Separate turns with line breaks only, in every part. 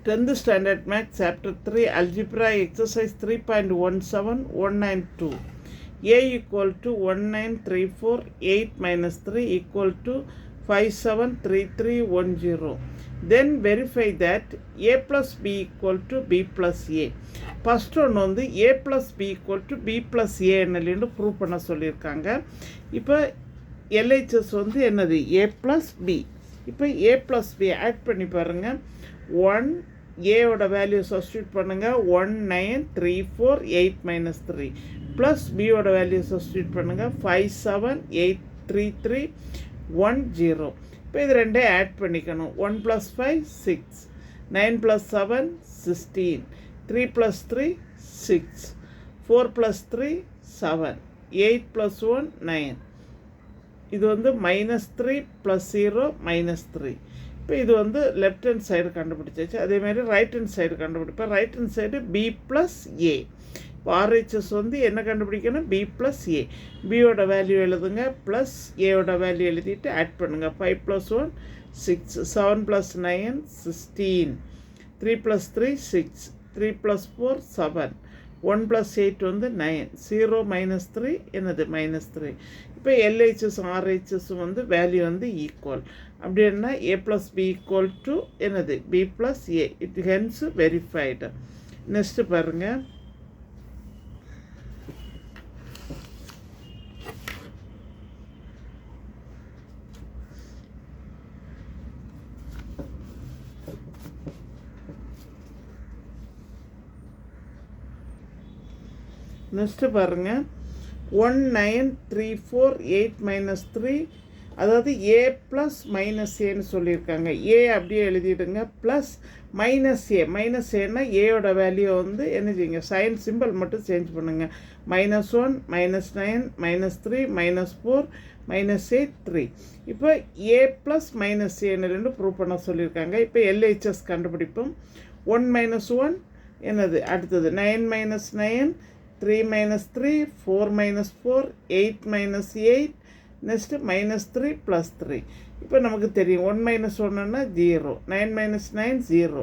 10th Standard Maths Chapter 3 Algebra Exercise 3.17192. A equal to 19348 minus 3 equal to 573310. Then verify that A plus B equal to B plus A. First one வந்து A plus B equal to B plus A என்னலின்னு prove பண்ண சொல்லியிருக்காங்க. இப்போ LHS வந்து என்னது A plus B. இப்போ A plus B add பண்ணி பாருங்கள். 1 ஏவோட வேல்யூ சப்ஸ்டியூட் பண்ணுங்கள் 19348 மைனஸ் 3 ப்ளஸ் பியோட வேல்யூ சப்ஸ்டியூட் பண்ணுங்கள் 57833310. இப்போ இது ரெண்டே ஆட் பண்ணிக்கணும். 1 + 5 6, 9 + 7 16, 3 + 3 6, 4 + 3 7, 8 + 1 9. இது வந்து -3 + 0 -3. இப்போ இது வந்து லெஃப்ட் ஹேண்ட் சைடு கண்டுபிடிச்சாச்சு. அதேமாதிரி ரைட் ஹேண்ட் சைடு கண்டுபிடிப்பேன். Right hand side B + A. இப்போ RHS வந்து என்ன கண்டுபிடிக்கணும் B + A. பியோட வேல்யூ எழுதுங்க ப்ளஸ் ஏவோட வேல்யூ எழுதிட்டு ஆட் பண்ணுங்கள். 5 + 1 6, 7 + 9 16, 3 + 3 6, 3 + 4 7, 1 + 8 வந்து 9, 0 - 3 என்னது -3. இப்போ LHS RHS வந்து வேல்யூ வந்து ஈக்குவல். அப்படின்னா A + B ஈக்குவல் டு என்னது B + A. It hence verified. Next பாருங்கள். நெக்ஸ்ட்டு பாருங்கள். 19348 minus 3, அதாவது A ப்ளஸ் -Aன்னு சொல்லியிருக்காங்க. A அப்படியே எழுதிடுங்க ப்ளஸ் -A. -Aனா ஏயோட வேல்யூ வந்து என்ன செய்யுங்க சைன் சிம்பிள் மட்டும் சேஞ்ச் பண்ணுங்கள். -1 -9 -3 -4 -8 3. இப்போ A ப்ளஸ் -Aன்னு ரெண்டு ப்ரூவ் பண்ண சொல்லியிருக்காங்க. இப்போ LHS கண்டுபிடிப்போம். 1 - 1 என்னது அடுத்தது 9 - 9, 3 - 3, 4 - 4, 8 - 8, நெக்ஸ்ட்டு -3 + 3. இப்போ நமக்கு தெரியும் 1 - 1ன்னா 0, 9 - 9 0,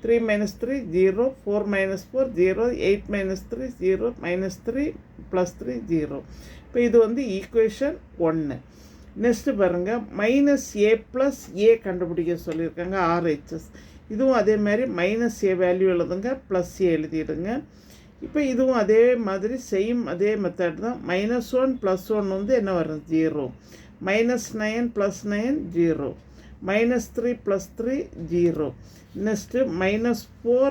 3 - 3 0, 4 - 4 0, 8 - 3 0, -3 + 3 0. இப்போ இது வந்து ஈக்குவேஷன் 1. நெக்ஸ்ட்டு பாருங்கள். -A + A கண்டுபிடிக்க சொல்லியிருக்காங்க RHS. இதுவும் அதே மாதிரி -A வேல்யூ எழுதுங்க ப்ளஸ் A எழுதிடுங்க. இப்போ இதுவும் அதே மாதிரி சேம் அதே மெத்தட் தான். -1 + 1 வந்து என்ன வரும் 0, -9 + 9 0, -3 + 3 0, நெக்ஸ்ட்டு -4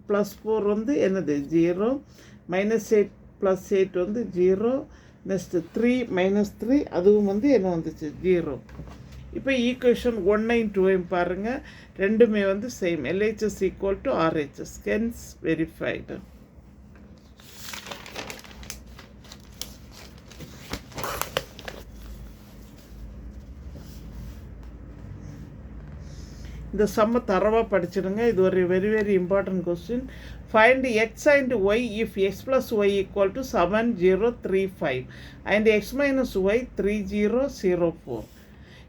+ 4 வந்து என்னது 0, -8 + 8 வந்து 0, நெக்ஸ்ட்டு 3 -3 அதுவும் வந்து என்ன வந்துச்சு 0. இப்போ ஈக்குவேஷன் 1 2 பாருங்கள். ரெண்டுமே வந்து same. LHS = RHS. Hence verified. இந்த சம்மை தரவாக படிச்சிடுங்க. இது ஒரு very very important question. Find x and y if x + y = 7035 and x - y 3004.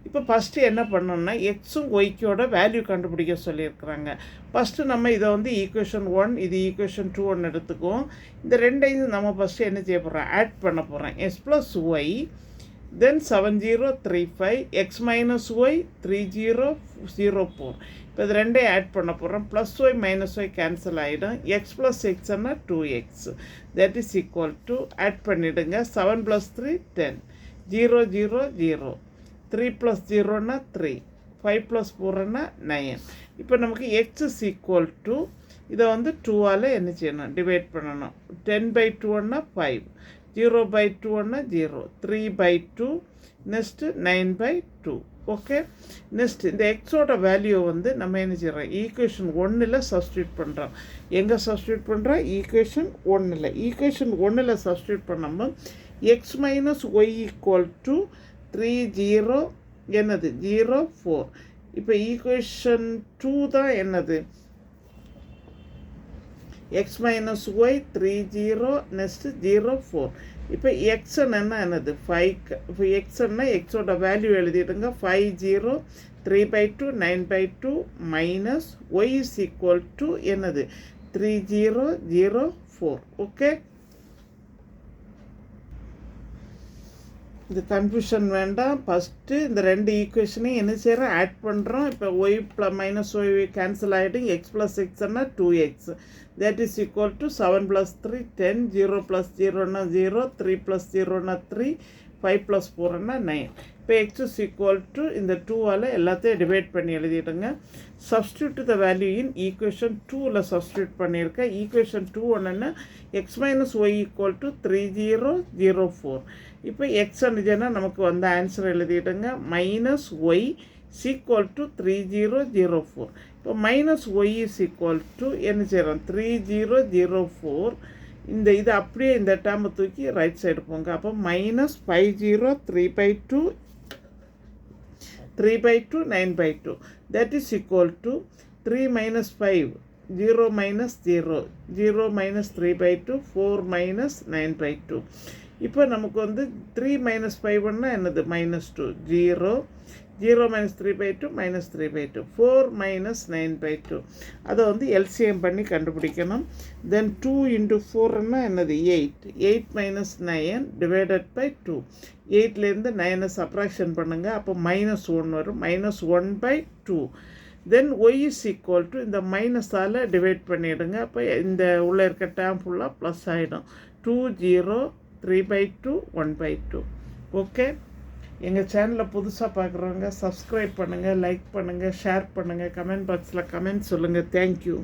இப்போ ஃபஸ்ட்டு என்ன பண்ணோம்னா எக்ஸும் ஒய்க்கோட வேல்யூ கண்டுபிடிக்க சொல்லியிருக்கிறாங்க. ஃபஸ்ட்டு நம்ம இதை வந்து ஈக்குவேஷன் 1, இது ஈக்குவேஷன் 2 ஒன்று எடுத்துக்குவோம். இந்த ரெண்டையும் நம்ம ஃபஸ்ட்டு என்ன செய்ய போகிறோம் ஆட் பண்ண போகிறோம். x + y then 7035, x - y 3004. இப்போ இது ரெண்டையும் ஆட் பண்ண போகிறோம். +y -y கேன்சல் ஆகிடும். x + xன்னா 2x. That is equal to add பண்ணிவிடுங்க. 7 + 3 10, 0 0 0, 3 + 0ன்னா 3, 5 + 4ன்னா 9. இப்போ நமக்கு x = இதை வந்து 2ஆல் என்ன செய்யணும் டிவைட் பண்ணணும். 10/2ன்னா 5, 0/2ன்னா 0, 3/2, நெக்ஸ்ட்டு 9/2. ஓகே. நெக்ஸ்ட் இந்த எக்ஸோட வேல்யூ வந்து நம்ம என்ன செய்கிறோம் ஈக்குவேஷன் 1ல் சப்ஸ்டியூட் பண்ணுறோம். எங்கே சப்ஸ்டியூட் பண்ணுறோம் ஈக்குவேஷன் 1ல். ஈக்குவேஷன் 1ல் சப்ஸ்டியூட் பண்ணும்போது x - y = 30 என்னது 04. இப்போ ஈக்குவேஷன் 2 தான் என்னது x - y 30 நெக்ஸ்ட்டு 04. இப்போ எக்ஸ்ன்னா என்னது 5. இப்போ எக்ஸ்ன்னா எக்ஸோட வேல்யூ எழுதிடுங்க 50 3/2 9/2 minus Y is equal to என்னது 3004. ஓகே, இது கன்ஃபியூஷன் வேண்டாம். ஃபஸ்ட்டு இந்த ரெண்டு ஈக்குவேஷனையும் என்ன செய்கிறோம், ஆட் பண்ணுறோம். இப்போ ஒய் மைனஸ் ஒய் கேன்சல் ஆகிடும். எக்ஸ் ப்ளஸ் எக்ஸ்னா 2x, that is equal to 7 plus 3 10, 0 plus 0னா 0, 3 plus 0னா 3, 5 plus 4னா 9. இப்போ எக்ஸ் இஸ் ஈக்குவல் டு இந்த 2ஆல் எல்லாத்தையும் டிவைட் பண்ணி எழுதிடுங்க. Substitute the value in equation 2ல் சப்ஸ்டியூட் பண்ணியிருக்கேன். ஈக்குவேஷன் 2 ஒன்றுன்னா X minus Y equal to 3004. இப்போ எக்ஸ் அனுஜனா நமக்கு வந்த ஆன்சர் எழுதிடுங்க. Minus Y equal to 3004. இப்போ minus Y is equal to என்ன செய்கிறோம் 3004. இந்த இது அப்படியே இந்த டேர்மை தூக்கி ரைட் சைடு போங்க. அப்போ minus 50 3/2 3/2 9/2, that is equal to 3 minus 5 0 minus 0 0 minus 3/2 4 minus 9/2. இப்போ நமக்கு வந்து 3 minus 5ன்னா என்னது -2, 0 0 minus 3/2 minus 3/2 4 minus 9/2. அதை வந்து எல்சிஎம் பண்ணி கண்டுபிடிக்கணும். தென் 2 into 4ன்னா என்னது 8 8 minus 9 divided by 2. 8லேருந்து 9 சப்ராக்ஷன் பண்ணுங்கள். அப்போ -1 வரும். -1/2. தென் ஒய் இஸ் ஈக்குவல் டு இந்த மைனஸால் டிவைட் பண்ணிவிடுங்க. அப்போ இந்த உள்ளே இருக்க டேர்ம் ஃபுல்லாக ப்ளஸ் ஆகிடும். 2 0 3/2 1/2. ஓகே, எங்கள் சேனலை புதுசாக பார்க்குறவங்க சப்ஸ்கிரைப் பண்ணுங்கள், லைக் பண்ணுங்கள், ஷேர் பண்ணுங்கள், கமெண்ட் பாக்ஸில் கமெண்ட் சொல்லுங்கள். தேங்க்யூ.